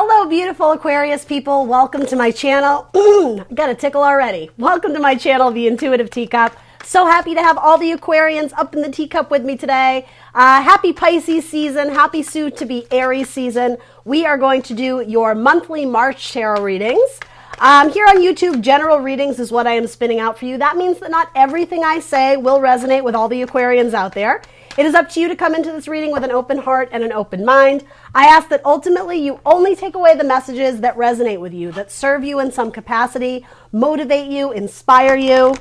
Hello, beautiful Aquarius people. Welcome to my channel. I got a tickle already. Welcome to my channel, The Intuitive Teacup. So happy to have all the Aquarians up in the teacup with me today. Happy Pisces season. Happy soon-to-be Aries season. We are going to do your monthly March tarot readings. Here on YouTube, general readings is what I am spinning out for you. That means that not everything I say will resonate with all the Aquarians out there. It is up to you to come into this reading with an open heart and an open mind. I ask that ultimately you only take away the messages that resonate with you, that serve you in some capacity, motivate you, inspire you,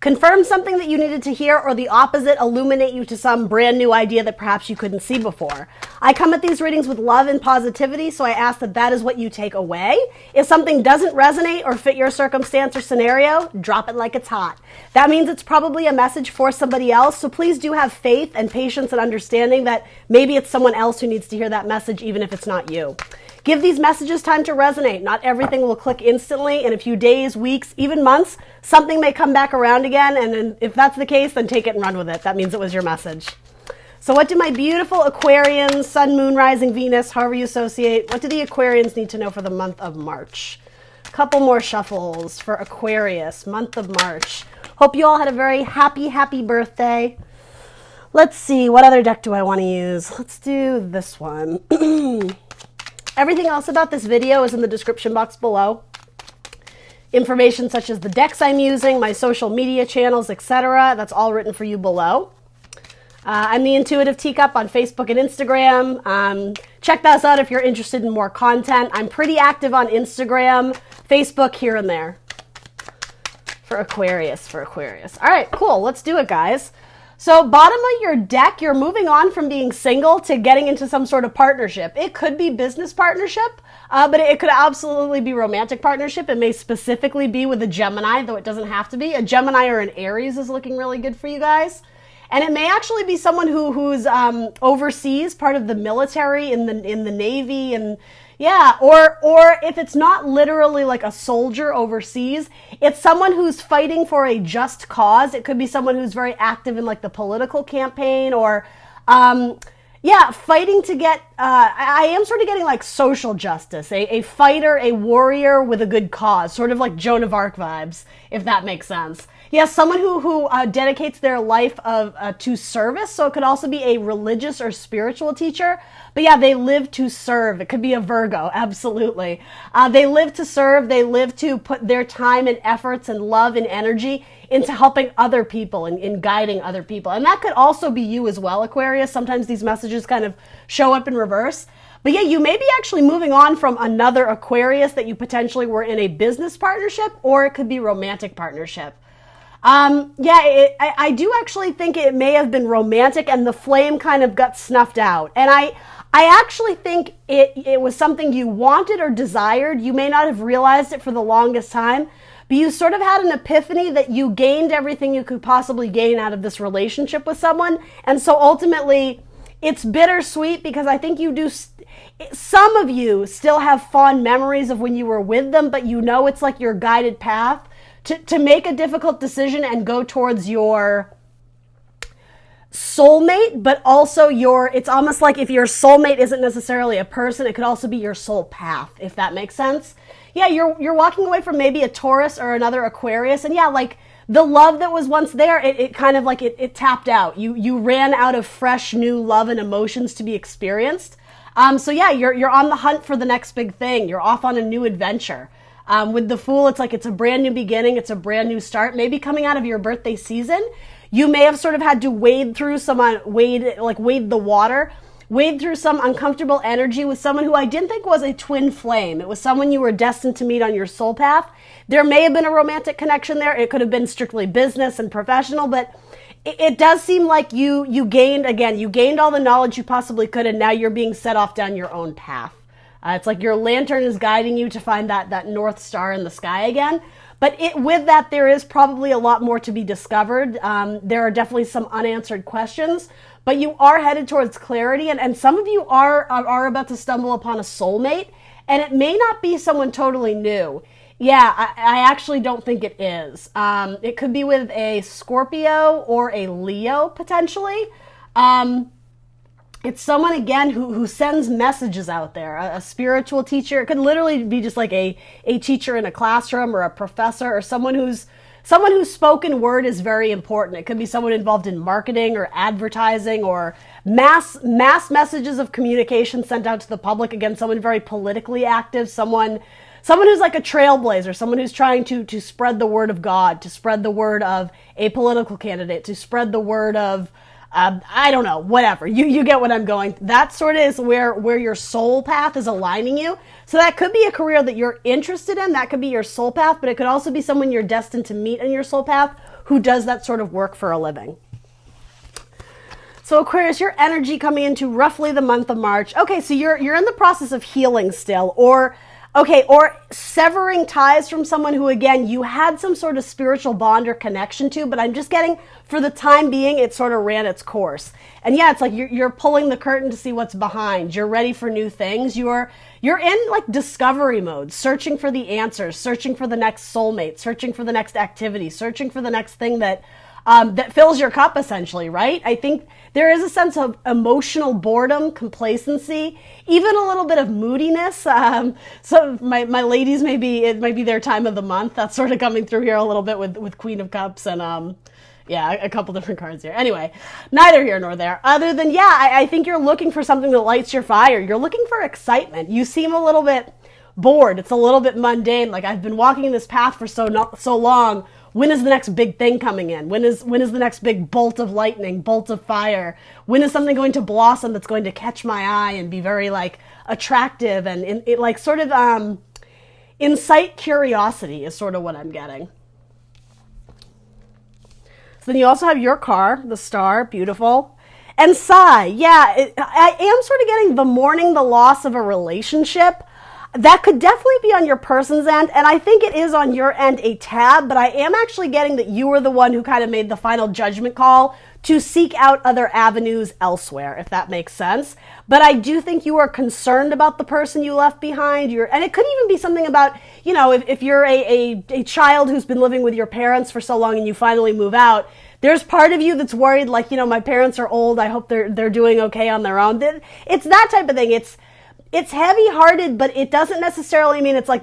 confirm something that you needed to hear, or the opposite, illuminate you to some brand new idea that perhaps you couldn't see before. I come at these readings with love and positivity, so I ask that that is what you take away. If something doesn't resonate or fit your circumstance or scenario, drop it like it's hot. That means it's probably a message for somebody else, so please do have faith and patience and understanding that maybe it's someone else who needs to hear that message, even if it's not you. Give these messages time to resonate. Not everything will click instantly. In a few days, weeks, even months, something may come back around again. And then if that's the case, then take it and run with it. That means it was your message. So what do my beautiful Aquarians, Sun, Moon, Rising, Venus, however you associate, what do the Aquarians need to know for the month of March? A couple more shuffles for Aquarius, month of March. Hope you all had a very happy, happy birthday. Let's see, what other deck do I want to use? Let's do this one. Everything else about this video is in the description box below. Information such as the decks I'm using, my social media channels, etc. That's all written for you below. I'm the Intuitive Teacup on Facebook and Instagram. Check those out if you're interested in more content. I'm pretty active on Instagram, Facebook, here and there. For Aquarius. All right, cool. Let's do it, guys. So bottom of your deck, you're moving on from being single to getting into some sort of partnership. It could be business partnership, but it could absolutely be romantic partnership. It may specifically be with a Gemini, though it doesn't have to be. A Gemini or an Aries is looking really good for you guys. And it may actually be someone who's overseas, part of the military, in the Navy, and yeah, or if it's not literally like a soldier overseas, it's someone who's fighting for a just cause. It could be someone who's very active in like the political campaign, or fighting to get, I am sort of getting like social justice, a fighter, a warrior with a good cause, sort of like Joan of Arc vibes, if that makes sense. Yeah, someone who dedicates their life to service, so it could also be a religious or spiritual teacher. But yeah, they live to serve. It could be a Virgo, absolutely. They live to serve. They live to put their time and efforts and love and energy into helping other people and in guiding other people. And that could also be you as well, Aquarius. Sometimes these messages kind of show up in reverse. But yeah, you may be actually moving on from another Aquarius that you potentially were in a business partnership, or it could be romantic partnership. I do actually think it may have been romantic and the flame kind of got snuffed out. And I actually think it was something you wanted or desired. You may not have realized it for the longest time, but you sort of had an epiphany that you gained everything you could possibly gain out of this relationship with someone. And so ultimately it's bittersweet because I think you do, some of you still have fond memories of when you were with them, but you know it's like your guided path to make a difficult decision and go towards your soulmate, but also it's almost like if your soulmate isn't necessarily a person, it could also be your soul path, if that makes sense. Yeah, you're walking away from maybe a Taurus or another Aquarius, and yeah, like the love that was once there, it kind of like it tapped out. You ran out of fresh new love and emotions to be experienced. So yeah, you're on the hunt for the next big thing. You're off on a new adventure. With the Fool, it's like it's a brand new beginning. It's a brand new start. Maybe coming out of your birthday season, you may have sort of had to wade through wade the water, wade through some uncomfortable energy with someone who I didn't think was a twin flame. It was someone you were destined to meet on your soul path. There may have been a romantic connection there. It could have been strictly business and professional, but it does seem like you gained all the knowledge you possibly could, and now you're being set off down your own path. It's like your lantern is guiding you to find that North Star in the sky again. But with that, there is probably a lot more to be discovered. There are definitely some unanswered questions, but you are headed towards clarity. And some of you are about to stumble upon a soulmate, and it may not be someone totally new. Yeah, I actually don't think it is. It could be with a Scorpio or a Leo, potentially. It's someone, again, who sends messages out there, a spiritual teacher. It could literally be just like a teacher in a classroom, or a professor, or someone whose spoken word is very important. It could be someone involved in marketing or advertising, or mass messages of communication sent out to the public. Again, someone very politically active, someone who's like a trailblazer, someone who's trying to spread the word of God, to spread the word of a political candidate, to spread the word of, I don't know, whatever. You get what I'm going. That sort of is where your soul path is aligning you. So that could be a career that you're interested in. That could be your soul path, but it could also be someone you're destined to meet in your soul path who does that sort of work for a living. So Aquarius, your energy coming into roughly the month of March. Okay, so you're in the process of healing still, or severing ties from someone who, again, you had some sort of spiritual bond or connection to, but I'm just getting, for the time being, it sort of ran its course. And yeah, it's like you're pulling the curtain to see what's behind. You're ready for new things. You're in like discovery mode, searching for the answers, searching for the next soulmate, searching for the next activity, searching for the next thing that fills your cup, essentially, right? I think there is a sense of emotional boredom, complacency, even a little bit of moodiness. So my ladies, it might be their time of the month. That's sort of coming through here a little bit with Queen of Cups and yeah, a couple different cards here. Anyway, neither here nor there. Other than, yeah, I think you're looking for something that lights your fire. You're looking for excitement. You seem a little bit bored. It's a little bit mundane. Like, I've been walking this path for so long. When is the next big thing coming in? When is the next big bolt of lightning, bolt of fire? When is something going to blossom that's going to catch my eye and be very like attractive and it like sort of incite curiosity is sort of what I'm getting. So then you also have your car, the star, beautiful. And sigh, yeah, I am sort of getting the mourning the loss of a relationship. That could definitely be on your person's end, and I think it is on your end a tab, but I am actually getting that you were the one who kind of made the final judgment call to seek out other avenues elsewhere, if that makes sense. But I do think you are concerned about the person you left behind. And it could even be something about, you know, if you're a child who's been living with your parents for so long and you finally move out, there's part of you that's worried, like, you know, my parents are old, I hope they're doing okay on their own. It's that type of thing. It's heavy-hearted, but it doesn't necessarily mean it's like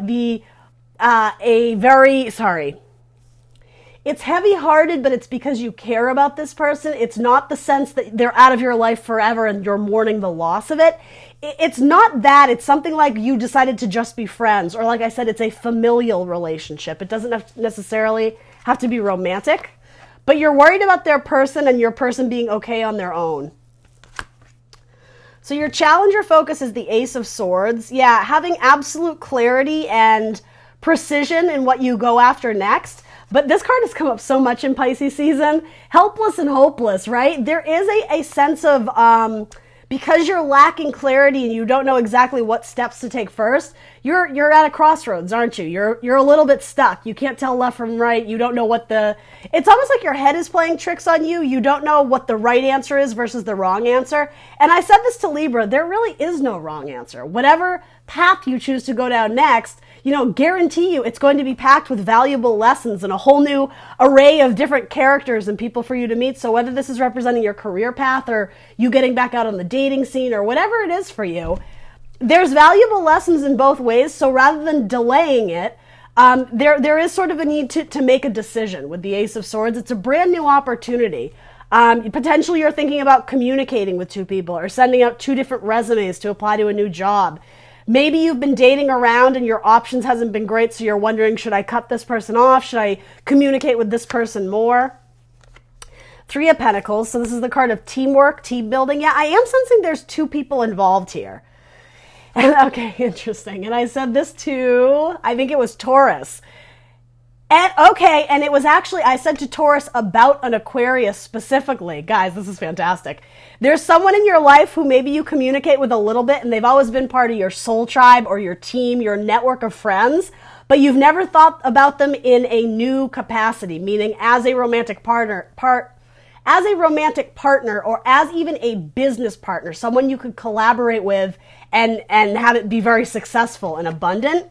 it's heavy-hearted, but it's because you care about this person. It's not the sense that they're out of your life forever and you're mourning the loss of it. It's not that. It's something like you decided to just be friends, or like I said, it's a familial relationship. It doesn't necessarily have to be romantic, but you're worried about their person and your person being okay on their own. So your challenger focus is the Ace of Swords. Yeah, having absolute clarity and precision in what you go after next. But this card has come up so much in Pisces season. Helpless and hopeless, right? There is a sense of, because you're lacking clarity and you don't know exactly what steps to take first, you're at a crossroads, aren't you? You're a little bit stuck. You can't tell left from right. You don't know it's almost like your head is playing tricks on you. You don't know what the right answer is versus the wrong answer. And I said this to Libra, there really is no wrong answer. Whatever path you choose to go down next, you know, guarantee you it's going to be packed with valuable lessons and a whole new array of different characters and people for you to meet. So whether this is representing your career path or you getting back out on the dating scene or whatever it is for you, there's valuable lessons in both ways. So rather than delaying it, there is sort of a need to make a decision with the Ace of Swords. It's a brand new opportunity. Potentially you're thinking about communicating with two people or sending out two different resumes to apply to a new job. Maybe you've been dating around and your options hasn't been great, so you're wondering, should I cut this person off? Should I communicate with this person more? Three of Pentacles, so this is the card of teamwork, team building. Yeah, I am sensing there's two people involved here. Okay, interesting. And I said this to, I think it was Taurus. And it was actually, I said to Taurus about an Aquarius specifically. Guys, this is fantastic. There's someone in your life who maybe you communicate with a little bit and they've always been part of your soul tribe or your team, your network of friends, but you've never thought about them in a new capacity, meaning as a romantic partner, or as even a business partner, someone you could collaborate with and have it be very successful and abundant.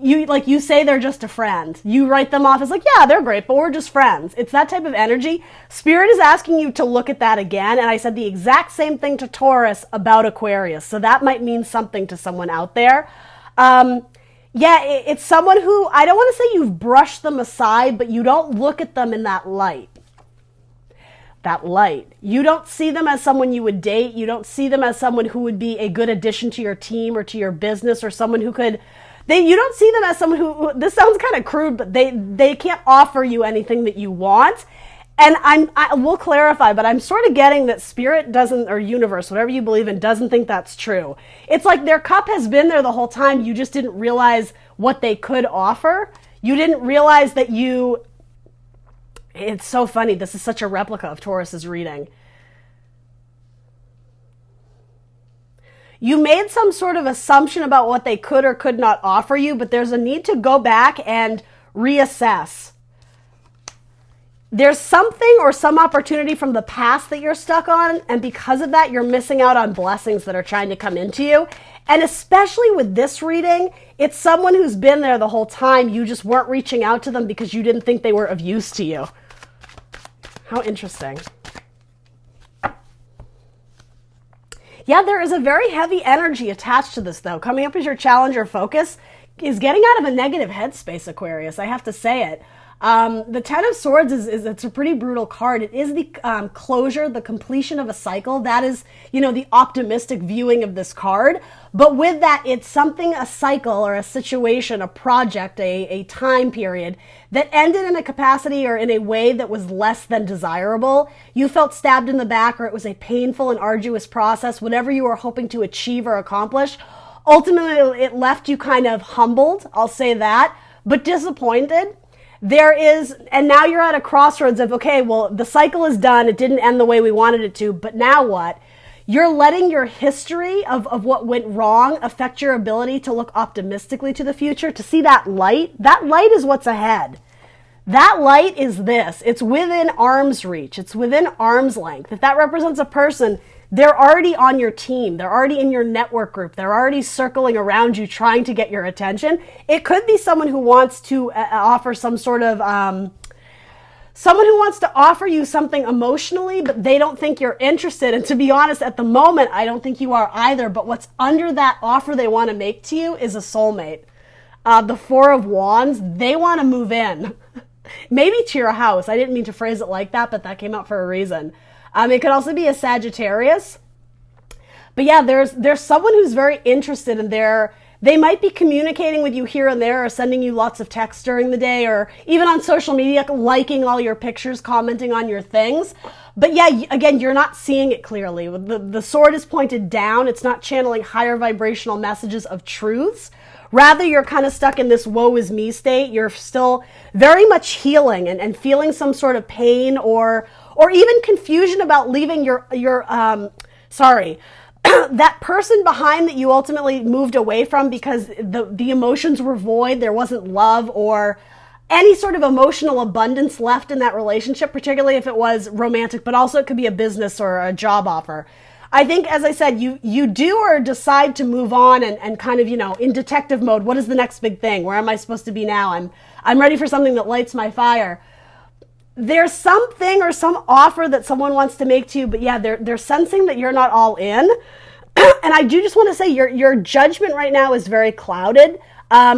you say they're just a friend. You write them off as like, yeah, they're great, but we're just friends. It's that type of energy. Spirit is asking you to look at that again. And I said the exact same thing to Taurus about Aquarius. So that might mean something to someone out there. It's someone who, I don't want to say you've brushed them aside, but you don't look at them in that light. That light. You don't see them as someone you would date. You don't see them as someone who would be a good addition to your team or to your business, or someone who could... You don't see them as someone who, this sounds kind of crude, but they can't offer you anything that you want. And I will clarify, but I'm sort of getting that Spirit doesn't, or universe, whatever you believe in, doesn't think that's true. It's like their cup has been there the whole time. You just didn't realize what they could offer. You didn't realize that it's so funny. This is such a replica of Taurus's reading. You made some sort of assumption about what they could or could not offer you, but there's a need to go back and reassess. There's something or some opportunity from the past that you're stuck on, and because of that, you're missing out on blessings that are trying to come into you. And especially with this reading, it's someone who's been there the whole time. You just weren't reaching out to them because you didn't think they were of use to you. How interesting. Yeah, there is a very heavy energy attached to this, though. Coming up as your challenge or focus is getting out of a negative headspace, Aquarius. I have to say it. The Ten of Swords it's a pretty brutal card. It is the closure, the completion of a cycle. That is, the optimistic viewing of this card. But with that, it's something, a cycle or a situation, a project, a time period that ended in a capacity or in a way that was less than desirable. You felt stabbed in the back, or it was a painful and arduous process, whatever you were hoping to achieve or accomplish. Ultimately, it left you kind of humbled, I'll say that, but disappointed. And now you're at a crossroads of, okay, well, the cycle is done. It didn't end the way we wanted it to, but now what? You're letting your history of what went wrong affect your ability to look optimistically to the future, to see that light. That light is what's ahead. That light is this. It's within arm's reach. It's within arm's length. If that represents a person, they're already on your team. They're already in your network group. They're already circling around you, trying to get your attention. It could be someone who wants to offer some sort of, someone who wants to offer you something emotionally, but they don't think you're interested. And to be honest, at the moment, I don't think you are either. But what's under that offer they want to make to you is a soulmate. The Four of Wands, they want to move in. Maybe to your house. I didn't mean to phrase it like that, but that came out for a reason. It could also be a Sagittarius. But yeah, there's someone who's very interested in they might be communicating with you here and there, or sending you lots of texts during the day, or even on social media, liking all your pictures, commenting on your things. But yeah, again, you're not seeing it clearly. The sword is pointed down. It's not channeling higher vibrational messages of truths. Rather, you're kind of stuck in this woe is me state. You're still very much healing and feeling some sort of pain or even confusion about leaving that person behind that you ultimately moved away from because the emotions were void. There wasn't love or any sort of emotional abundance left in that relationship, particularly if it was romantic, but also it could be a business or a job offer. I think, as I said, you do or decide to move on and kind of, in detective mode. What is the next big thing? Where am I supposed to be now? I'm ready for something that lights my fire. There's something or some offer that someone wants to make to you, but yeah, they're sensing that you're not all in. And I do just want to say your judgment right now is very clouded.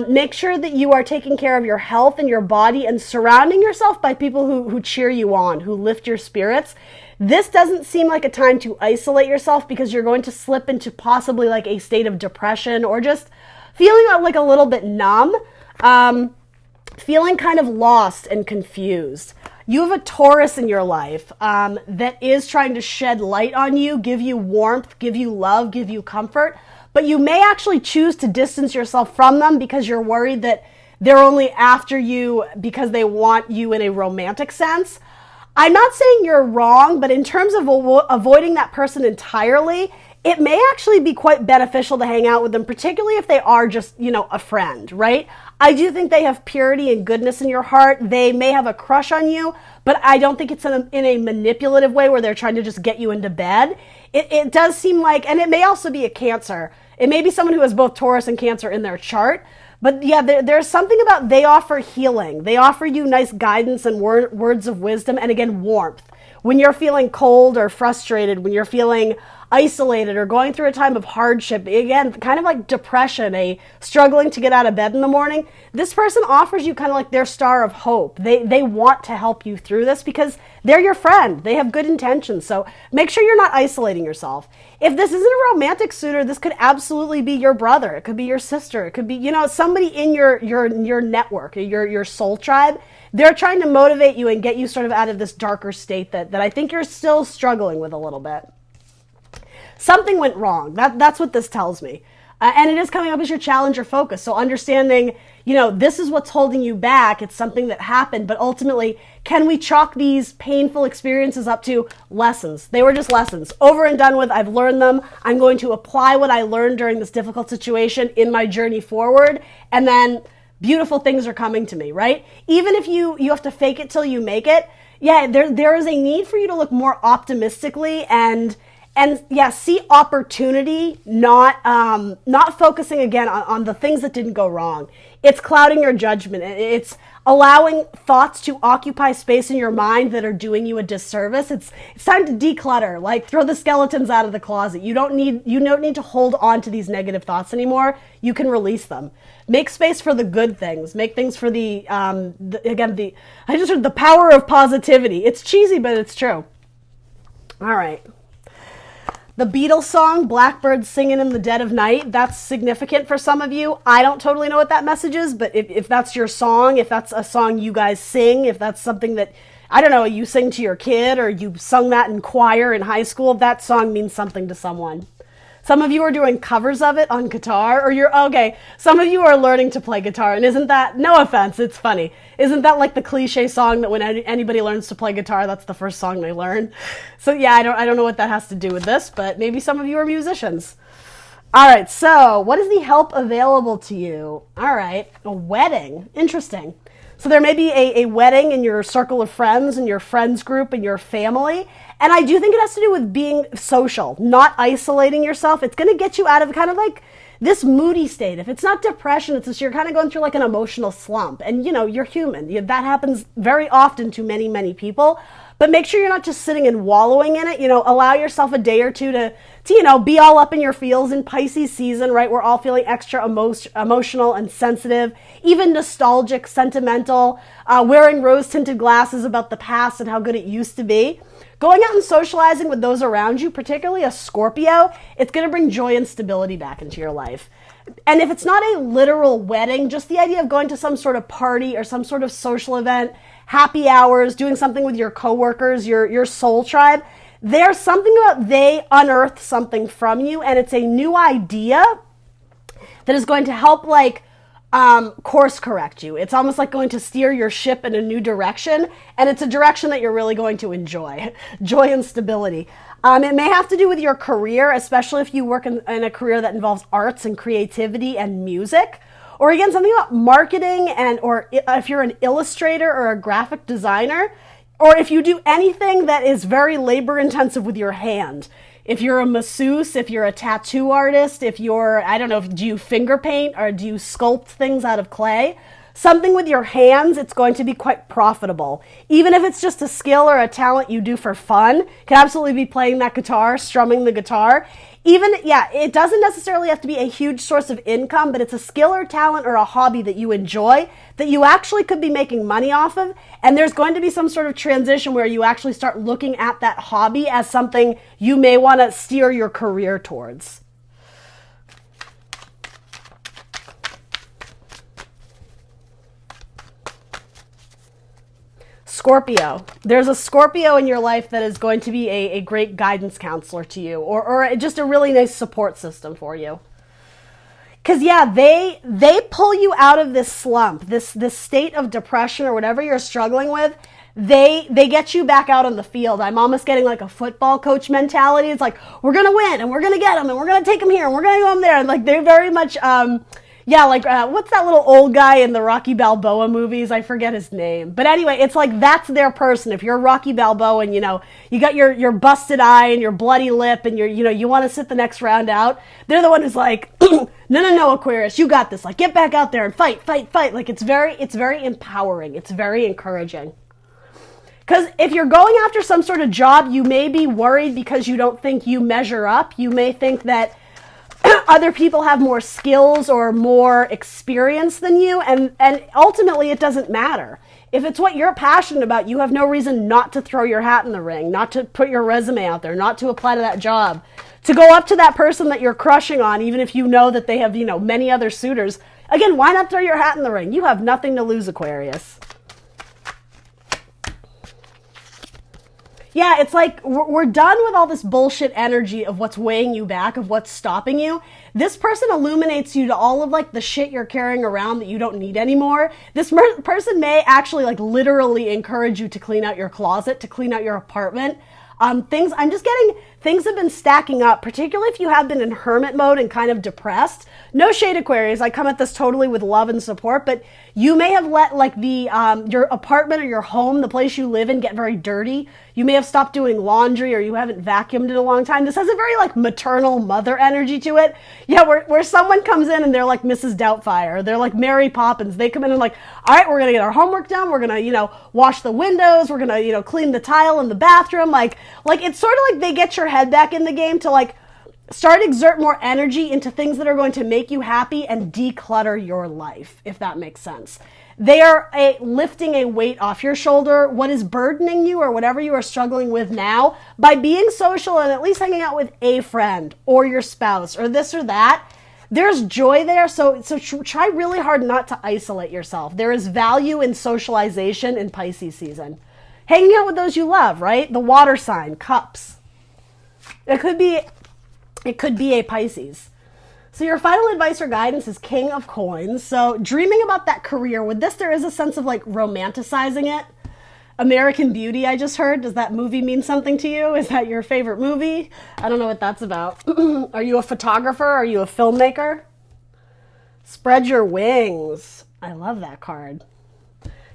Make sure that you are taking care of your health and your body and surrounding yourself by people who cheer you on, who lift your spirits. This doesn't seem like a time to isolate yourself because you're going to slip into possibly like a state of depression or just feeling like a little bit numb, feeling kind of lost and confused. You have a Taurus in your life that is trying to shed light on you, give you warmth, give you love, give you comfort, but you may actually choose to distance yourself from them because you're worried that they're only after you because they want you in a romantic sense. I'm not saying you're wrong, but in terms of avoiding that person entirely, it may actually be quite beneficial to hang out with them, particularly if they are just, a friend, right? I do think they have purity and goodness in your heart. They may have a crush on you, but I don't think it's in a manipulative way where they're trying to just get you into bed. It does seem like, and it may also be a Cancer. It may be someone who has both Taurus and Cancer in their chart, But yeah, there's something about they offer healing. They offer you nice guidance and words of wisdom, and again, warmth. When you're feeling cold or frustrated, when you're feeling isolated or going through a time of hardship, again, kind of like depression, a struggling to get out of bed in the morning, this person offers you kind of like their star of hope. They want to help you through this because they're your friend. They have good intentions. So make sure you're not isolating yourself. If this isn't a romantic suitor, this could absolutely be your brother. It could be your sister. It could be, somebody in your network, your soul tribe. They're trying to motivate you and get you sort of out of this darker state that I think you're still struggling with a little bit. Something went wrong. That's what this tells me. And it is coming up as your challenge or focus. So understanding, this is what's holding you back. It's something that happened, but ultimately, can we chalk these painful experiences up to lessons? They were just lessons. Over and done with. I've learned them. I'm going to apply what I learned during this difficult situation in my journey forward. And then beautiful things are coming to me, right? Even if you have to fake it till you make it. Yeah, there is a need for you to look more optimistically and yeah, see opportunity, not focusing again on the things that didn't go wrong. It's clouding your judgment. It's allowing thoughts to occupy space in your mind that are doing you a disservice. It's time to declutter, like throw the skeletons out of the closet. You don't need to hold on to these negative thoughts anymore. You can release them. Make space for the good things. Make things for I just heard the power of positivity. It's cheesy, but it's true. All right. The Beatles song, Blackbird Singing in the Dead of Night, that's significant for some of you. I don't totally know what that message is, but if that's your song, if that's a song you guys sing, if that's something that, I don't know, you sing to your kid or you sung that in choir in high school, that song means something to someone. Some of you are doing covers of it on guitar, or some of you are learning to play guitar, and isn't that, no offense, it's funny, isn't that like the cliche song that when anybody learns to play guitar, that's the first song they learn? So yeah, I don't know what that has to do with this, but maybe some of you are musicians. All right, so what is the help available to you? All right, a wedding, interesting. So there may be a wedding in your circle of friends, in your friends group, in your family. And I do think it has to do with being social, not isolating yourself. It's going to get you out of kind of like this moody state. If it's not depression, it's just you're kind of going through like an emotional slump. And, you're human. That happens very often to many, many people. But make sure you're not just sitting and wallowing in it. Allow yourself a day or two to be all up in your feels in Pisces season, right? We're all feeling extra emotional and sensitive, even nostalgic, sentimental, wearing rose-tinted glasses about the past and how good it used to be. Going out and socializing with those around you, particularly a Scorpio, it's going to bring joy and stability back into your life. And if it's not a literal wedding, just the idea of going to some sort of party or some sort of social event, happy hours, doing something with your coworkers, your soul tribe, there's something about they unearth something from you, and it's a new idea that is going to help course correct you. It's almost like going to steer your ship in a new direction, and it's a direction that you're really going to enjoy. Joy and stability. It may have to do with your career, especially if you work in a career that involves arts and creativity and music. Or again, something about marketing or if you're an illustrator or a graphic designer, or if you do anything that is very labor intensive with your hand. If you're a masseuse, if you're a tattoo artist, if you're, do you finger paint or do you sculpt things out of clay? Something with your hands, it's going to be quite profitable. Even if it's just a skill or a talent you do for fun, you can absolutely be playing that guitar, strumming the guitar. It doesn't necessarily have to be a huge source of income, but it's a skill or talent or a hobby that you enjoy that you actually could be making money off of. And there's going to be some sort of transition where you actually start looking at that hobby as something you may want to steer your career towards. Scorpio. There's a Scorpio in your life that is going to be a great guidance counselor to you, or just a really nice support system for you. Because they pull you out of this slump, this state of depression or whatever you're struggling with. They get you back out on the field. I'm almost getting like a football coach mentality. It's like, we're going to win and we're going to get them and we're going to take them here and we're going to go them there. And like, they very much, Yeah, like what's that little old guy in the Rocky Balboa movies? I forget his name. But anyway, it's like that's their person. If you're Rocky Balboa and you got your busted eye and your bloody lip and you want to sit the next round out, they're the one who's like, no, Aquarius, you got this. Like get back out there and fight. Like it's very empowering. It's very encouraging. Because if you're going after some sort of job, you may be worried because you don't think you measure up. You may think that other people have more skills or more experience than you, and ultimately it doesn't matter. If it's what you're passionate about, you have no reason not to throw your hat in the ring, not to put your resume out there, not to apply to that job, to go up to that person that you're crushing on, even if you know that they have, many other suitors. Again, why not throw your hat in the ring? You have nothing to lose, Aquarius. Yeah, it's like we're done with all this bullshit energy of what's weighing you back, of what's stopping you. This person illuminates you to all of like the shit you're carrying around that you don't need anymore. This person may actually like literally encourage you to clean out your closet, to clean out your apartment. Things have been stacking up, particularly if you have been in hermit mode and kind of depressed. No shade, Aquarius. I come at this totally with love and support, but you may have let like your apartment or your home, the place you live in, get very dirty. You may have stopped doing laundry or you haven't vacuumed in a long time. This has a very like maternal mother energy to it. Yeah, where someone comes in and they're like Mrs. Doubtfire, or they're like Mary Poppins. They come in and like, all right, we're going to get our homework done. We're going to, wash the windows. We're going to, clean the tile in the bathroom. Like it's sort of like they get your head back in the game to like exert more energy into things that are going to make you happy and declutter your life, if that makes sense. They are lifting a weight off your shoulder, what is burdening you or whatever you are struggling with now, by being social and at least hanging out with a friend or your spouse or this or that. There's joy there, so try really hard not to isolate yourself. There is value in socialization in Pisces season. Hanging out with those you love, right? The water sign, cups. It could be a Pisces. So your final advice or guidance is King of Coins. So dreaming about that career, with this there is a sense of like romanticizing it. American Beauty, I just heard. Does that movie mean something to you? Is that your favorite movie? I don't know what that's about. Are you a photographer? Are you a filmmaker? Spread your wings. I love that card.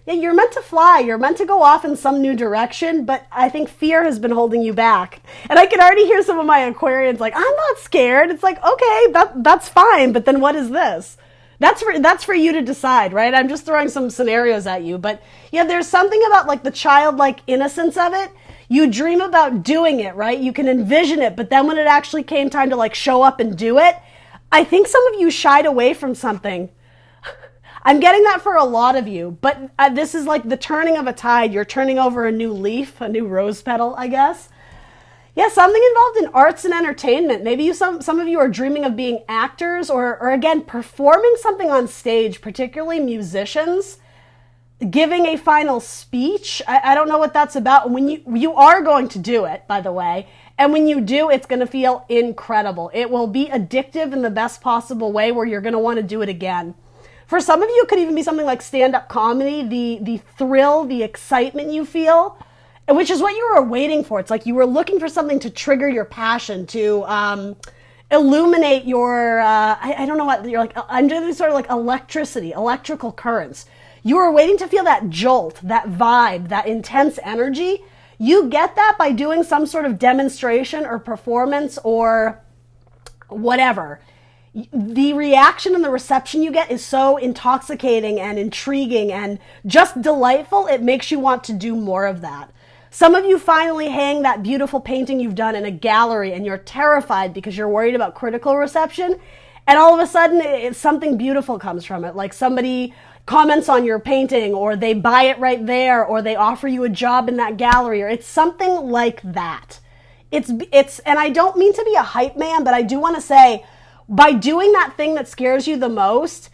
Yeah, you're meant to fly. You're meant to go off in some new direction, but I think fear has been holding you back. And I can already hear some of my Aquarians like, I'm not scared. It's like, okay, that's fine, but then what is this? That's for you to decide, right? I'm just throwing some scenarios at you, but yeah, there's something about like the childlike innocence of it. You dream about doing it, right? You can envision it, but then when it actually came time to like show up and do it, I think some of you shied away from something. I'm getting that for a lot of you, but this is like the turning of a tide. You're turning over a new leaf, a new rose petal, I guess. Yeah, something involved in arts and entertainment. Maybe some of you are dreaming of being actors or again, performing something on stage, particularly musicians, giving a final speech. I don't know what that's about. When you are going to do it, by the way, and when you do, it's going to feel incredible. It will be addictive in the best possible way where you're going to want to do it again. For some of you, it could even be something like stand-up comedy, the thrill, the excitement you feel, which is what you were waiting for. It's like you were looking for something to trigger your passion, to illuminate your, I don't know what, you're like, I'm doing sort of like electricity, electrical currents. You were waiting to feel that jolt, that vibe, that intense energy. You get that by doing some sort of demonstration or performance or whatever. The reaction and the reception you get is so intoxicating and intriguing and just delightful. It makes you want to do more of that. Some of you finally hang that beautiful painting you've done in a gallery and you're terrified because you're worried about critical reception. And all of a sudden, something beautiful comes from it. Like somebody comments on your painting or they buy it right there or they offer you a job in that gallery or it's something like that. It's and I don't mean to be a hype man, but I do want to say, by doing that thing that scares you the most,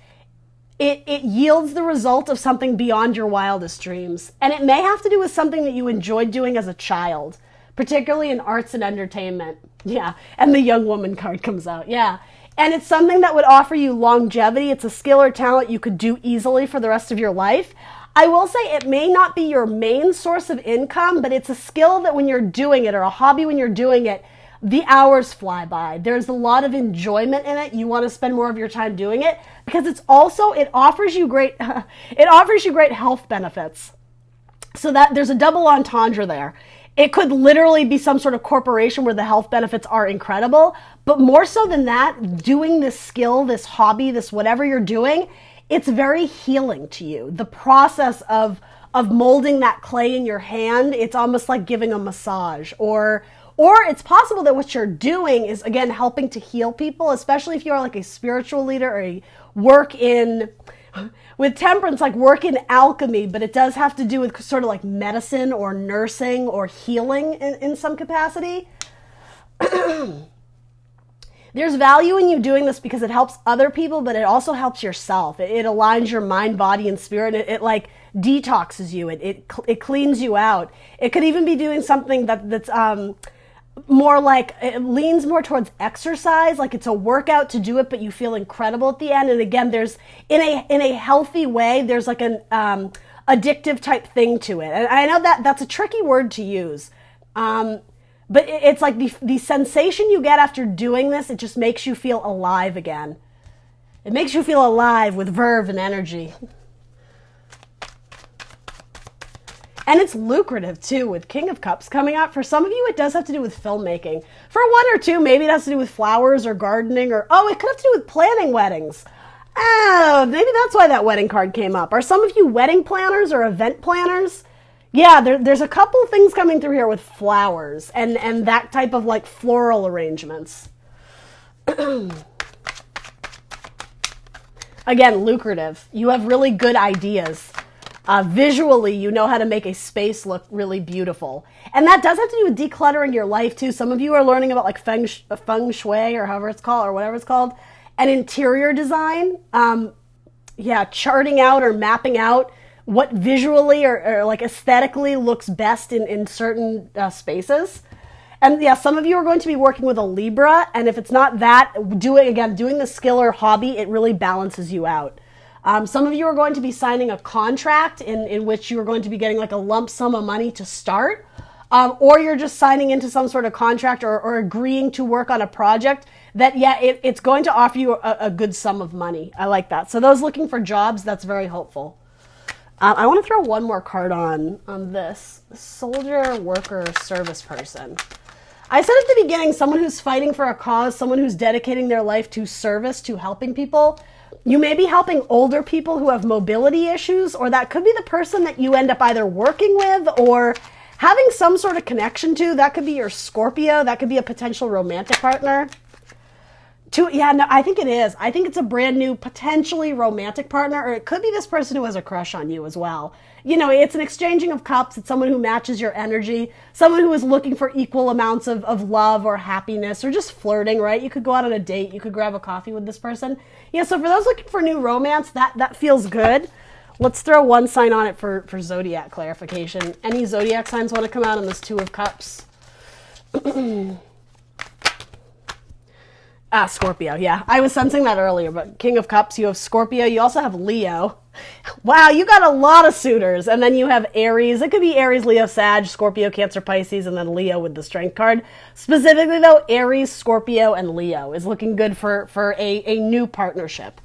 it yields the result of something beyond your wildest dreams. And it may have to do with something that you enjoyed doing as a child, particularly in arts and entertainment. Yeah, and the young woman card comes out. Yeah, and it's something that would offer you longevity. It's a skill or talent you could do easily for the rest of your life. I will say it may not be your main source of income, but it's a skill that when you're doing it or a hobby when you're doing it, the hours fly by. There's a lot of enjoyment in it. You want to spend more of your time doing it because it offers you great health benefits. So that there's a double entendre there. It could literally be some sort of corporation where the health benefits are incredible, but more so than that, doing this skill, this hobby, this whatever you're doing, it's very healing to you. The process of molding that clay in your hand, it's almost like giving a massage, or it's possible that what you're doing is, again, helping to heal people, especially if you are like a spiritual leader or with temperance, like work in alchemy, but it does have to do with sort of like medicine or nursing or healing in some capacity. There's value in you doing this because it helps other people, but it also helps yourself. It aligns your mind, body, and spirit. It like detoxes you. It cleans you out. It could even be doing something that's more like, it leans more towards exercise, like it's a workout to do it, but you feel incredible at the end. And again, there's in a healthy way, there's like an addictive type thing to it. And I know that's a tricky word to use, but it's like the sensation you get after doing this, it just makes you feel alive again. It makes you feel alive with verve and energy. And it's lucrative too, with King of Cups coming out. For some of you, it does have to do with filmmaking. For one or two, maybe it has to do with flowers or gardening, or, it could have to do with planning weddings. Oh, maybe that's why that wedding card came up. Are some of you wedding planners or event planners? Yeah, there's a couple things coming through here with flowers and that type of like floral arrangements. Again, lucrative. You have really good ideas. Visually, you know how to make a space look really beautiful. And that does have to do with decluttering your life too. Some of you are learning about like feng shui or however it's called, or whatever it's called, and interior design. Charting out or mapping out what visually or like aesthetically looks best in certain spaces. And yeah, some of you are going to be working with a Libra, and if it's not that, doing the skill or hobby, it really balances you out. Some of you are going to be signing a contract in which you are going to be getting like a lump sum of money to start, or you're just signing into some sort of contract or agreeing to work on a project that, it's going to offer you a good sum of money. I like that. So those looking for jobs, that's very hopeful. I want to throw one more card on this. Soldier, worker, service person. I said at the beginning, someone who's fighting for a cause, someone who's dedicating their life to service, to helping people. You may be helping older people who have mobility issues, or that could be the person that you end up either working with or having some sort of connection to. That could be your Scorpio. That could be a potential romantic partner. I think it is. I think it's a brand new, potentially romantic partner, or it could be this person who has a crush on you as well. It's an exchanging of cups. It's someone who matches your energy, someone who is looking for equal amounts of love or happiness, or just flirting, right? You could go out on a date. You could grab a coffee with this person. Yeah, so for those looking for new romance, that feels good. Let's throw one sign on it for zodiac clarification. Any zodiac signs want to come out on this Two of Cups? Scorpio, yeah. I was sensing that earlier, but King of Cups, you have Scorpio. You also have Leo. Wow, you got a lot of suitors. And then you have Aries. It could be Aries, Leo, Sag, Scorpio, Cancer, Pisces, and then Leo with the Strength card. Specifically, though, Aries, Scorpio, and Leo is looking good for a new partnership.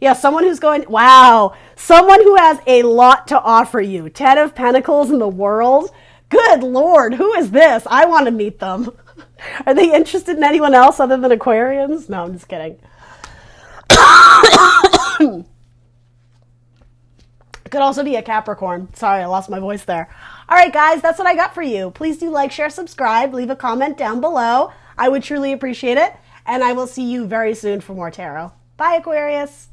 Yeah, someone who's someone who has a lot to offer you. 10 of Pentacles in the world. Good Lord, who is this? I want to meet them. Are they interested in anyone else other than Aquarians? No, I'm just kidding. Could also be a Capricorn. Sorry, I lost my voice there. All right, guys, that's what I got for you. Please do like, share, subscribe, leave a comment down below. I would truly appreciate it. And I will see you very soon for more tarot. Bye, Aquarius.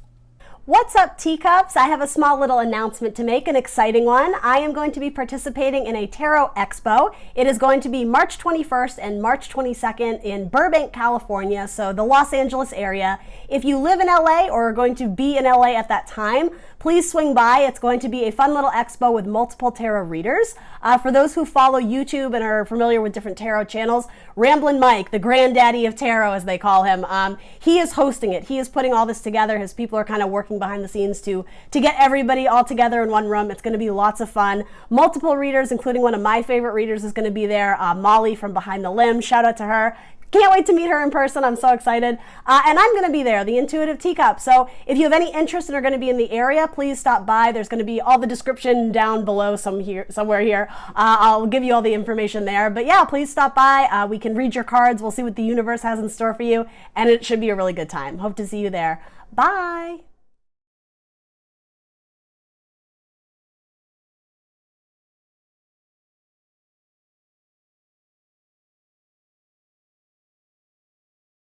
What's up, teacups? I have a small little announcement to make, an exciting one. I am going to be participating in a Tarot Expo. It is going to be March 21st and March 22nd in Burbank, California, so the Los Angeles area. If you live in LA or are going to be in LA at that time, please swing by. It's going to be a fun little expo with multiple tarot readers. For those who follow YouTube and are familiar with different tarot channels, Ramblin Mike, the granddaddy of tarot as they call him, he is hosting it. He is putting all this together. His people are kind of working behind the scenes to get everybody all together in one room. It's going to be lots of fun. Multiple readers, including one of my favorite readers, is going to be there. Molly from Behind the Limb. Shout out to her. Can't wait to meet her in person. I'm so excited. And I'm going to be there, the Intuitive Teacup. So if you have any interest and are going to be in the area, please stop by. There's going to be all the description down below somewhere here. I'll give you all the information there. But yeah, please stop by. We can read your cards. We'll see what the universe has in store for you. And it should be a really good time. Hope to see you there. Bye.